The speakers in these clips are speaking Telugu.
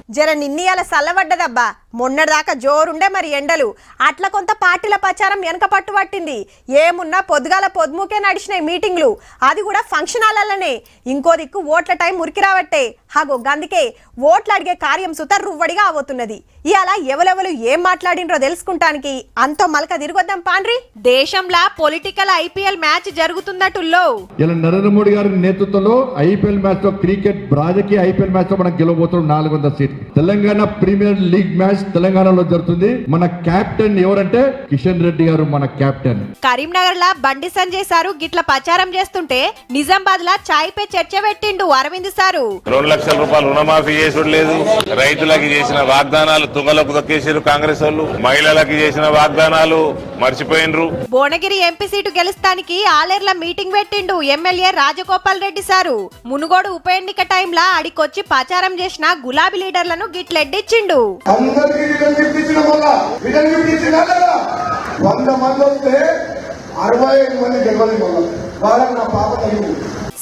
జర నిన్నీయాల సల్లబడ్డదబ్బా, మొన్నటిదాకా జోరుండే మరి ఎండలు. అట్లా కొంత పార్టీల ప్రచారం వెనక పట్టు పట్టింది. ఏమున్నా పొద్దుగాల పొద్దుముకే నడిచినాయి మీటింగ్లు, అది కూడా ఫంక్షన్ హాలలోనే. ఇంకో దిక్కు ఓట్ల టైం ఉరికి రావట్టే. హాగో గందుకే ఓట్లు అడిగే కార్యం సుత రువ్వడిగా అవతున్నది. ఇవాళ ఎవరెవరు ఏం మాట్లాడినరో తెలుసుకుంటానికి అంతో మలక తిరగొద్దాం పాండ్రి. దేశంలో పొలిటికల్ ఐపీఎల్ మ్యాచ్ జరుగుతున్నట్టుల్లో ఇలా నరేంద్ర మోడీ గారి నేతృత్వంలో ఐపీఎల్ మ్యాచ్ లో క్రికెట్ రాజకీయ ఐపీఎల్ మ్యాచ్ లో మనం గెలవబోతున్నాం 400 సీట్లు. తెలంగాణ ప్రీమియర్ లీగ్ మ్యాచ్ తెలంగాణలో జరుగుతుంది. మన కెప్టెన్ ఎవరంటే కిషన్ రెడ్డి గారు మన కెప్టెన్. కరీంనగర్ లా బండి సంజయ్ సారు గిట్ల ప్రచారం చేస్తుంటే నిజామాబాద్ లా చాయ్ పే చర్చ పెట్టిండు అరవింద్ సారు. 2 లక్షల రూపాయలు రుణమాఫీ చేసుడు లేదు, రైతులకి చేసిన వాగ్దానాలు తుంగలకు దొక్కేసారు కాంగ్రెస్ వాళ్ళు, మహిళలకి చేసిన వాగ్దానాలు మర్చిపోయినరు. భువనగిరి ఎంపీ సీటు గెలుస్తానికి ఆలేర్ల మీటింగ్ పెట్టిండు ఎమ్మెల్యే రాజగోపాల్ రెడ్డి సారు. మునుగోడు ఉప ఎన్నిక టైంలా అడికొచ్చి ప్రచారం చేసిన గులాబీ లీడర్లను గిట్లెడ్డిచ్చిండు.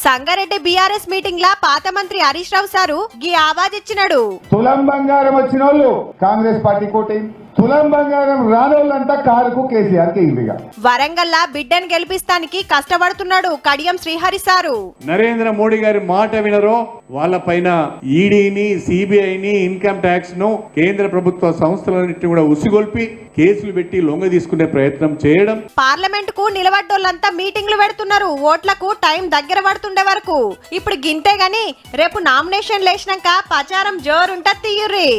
సంగారెడ్డి బీఆర్ఎస్ మీటింగ్ లా పాత మంత్రి హరీష్ రావు సారు గీ ఆవాజ్ ఇచ్చినాడు. తులం బంగారం వచ్చిన వాళ్ళు కాంగ్రెస్ పార్టీ కోటి, తులం బంగారం రానోళ్ళంతా కారుకు కేసీఆర్ కి ఇల్లుగా. వరంగల్ లా బిడ్డను గెలిపిస్తానికి కష్టపడుతున్నాడు కడియం శ్రీహరి సారు. నరేంద్ర మోడీ గారి మాట వినరో వాళ్ళ పైన ఈడీని, సిబిఐని, ఇన్కమ్ ట్యాక్స్ ను, కేంద్ర ప్రభుత్వ సంస్థలన్నింటినీ కూడా ఉసిగొల్పి కేసులు పెట్టి లొంగ తీసుకునే ప్రయత్నం చేయడం. పార్లమెంట్ కు నిలబడ్డోళ్ళంతా మీటింగ్లు పెడుతున్నారు ఓట్లకు టైం దగ్గర పడుతుండే వరకు. ఇప్పుడు గింతే గాని రేపు నామినేషన్ లేచినాక ప్రచారం జోరుంటది తీయుర్రి.